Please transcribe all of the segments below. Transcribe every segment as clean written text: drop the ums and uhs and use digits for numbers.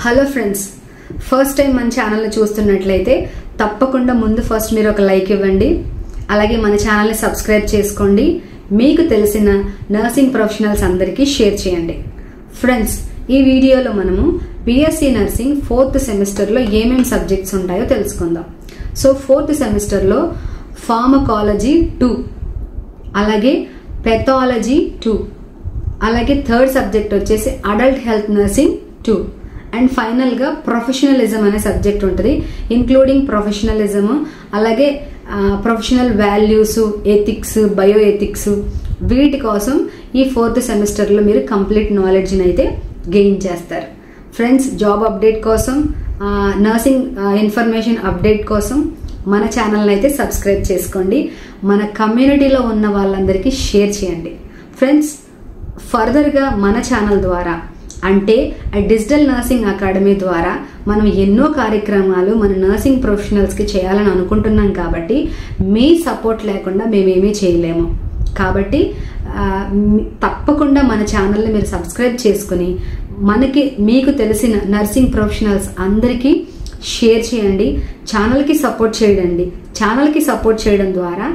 Hello friends, first time మన ఛానల్ని చూస్తున్నట్లయితే తప్పకుండా ముందు ఫస్ట్ మీరు ఒక లైక్ ఇవ్వండి. అలాగే మన ఛానల్ని సబ్స్క్రైబ్ చేసుకోండి. మీకు తెలిసిన నర్సింగ్ ప్రొఫెషనల్స్ అందరికీ షేర్ చేయండి. ఫ్రెండ్స్, ఈ వీడియోలో మనము బిఎస్సి నర్సింగ్ 4th సెమిస్టర్లో ఏమేమి సబ్జెక్ట్స్ ఉంటాయో తెలుసుకుందాం. సో 4th సెమిస్టర్లో ఫార్మకాలజీ 2, అలాగే పెథాలజీ 2, అలాగే థర్డ్ సబ్జెక్ట్ వచ్చేసి అడల్ట్ హెల్త్ నర్సింగ్ 2 అండ్ ఫైనల్గా ప్రొఫెషనలిజం అనే సబ్జెక్ట్ ఉంటుంది. ఇంక్లూడింగ్ ప్రొఫెషనలిజం, అలాగే professional values, ethics, bio ethics, వీటి కోసం ఈ 4th సెమిస్టర్లో మీరు కంప్లీట్ నాలెడ్జ్ని అయితే గెయిన్ చేస్తారు. ఫ్రెండ్స్, జాబ్ అప్డేట్ కోసం, నర్సింగ్ ఇన్ఫర్మేషన్ అప్డేట్ కోసం మన ఛానల్ని అయితే సబ్స్క్రైబ్ చేసుకోండి. మన కమ్యూనిటీలో ఉన్న వాళ్ళందరికీ షేర్ చేయండి. ఫ్రెండ్స్, ఫర్దర్గా మన ఛానల్ ద్వారా అంటే డిజిటల్ నర్సింగ్ అకాడమీ ద్వారా మనం ఎన్నో కార్యక్రమాలు మన నర్సింగ్ ప్రొఫెషనల్స్కి చేయాలని అనుకుంటున్నాం. కాబట్టి మీ సపోర్ట్ లేకుండా మేమేమీ చేయలేము. కాబట్టి తప్పకుండా మన ఛానల్ని మీరు సబ్స్క్రైబ్ చేసుకుని మీకు తెలిసిన నర్సింగ్ ప్రొఫెషనల్స్ అందరికీ షేర్ చేయండి. ఛానల్కి సపోర్ట్ చేయండి. ఛానల్కి సపోర్ట్ చేయడం ద్వారా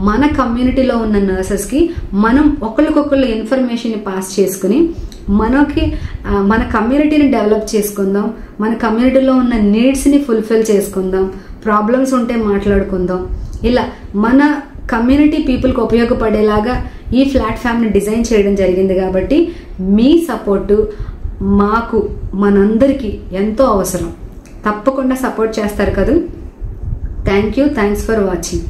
మన కమ్యూనిటీలో ఉన్న నర్సెస్కి మనం ఒకరికొకరు ఇన్ఫర్మేషన్ని పాస్ చేసుకుని మన కమ్యూనిటీని డెవలప్ చేసుకుందాం. మన కమ్యూనిటీలో ఉన్న నీడ్స్ని ఫుల్ఫిల్ చేసుకుందాం. ప్రాబ్లమ్స్ ఉంటే మాట్లాడుకుందాం. ఇలా మన కమ్యూనిటీ పీపుల్కి ఉపయోగపడేలాగా ఈ ప్లాట్ఫామ్ని డిజైన్ చేయడం జరిగింది. కాబట్టి మీ సపోర్టు మనందరికీ ఎంతో అవసరం. తప్పకుండా సపోర్ట్ చేస్తారు కదా. Thanks for watching.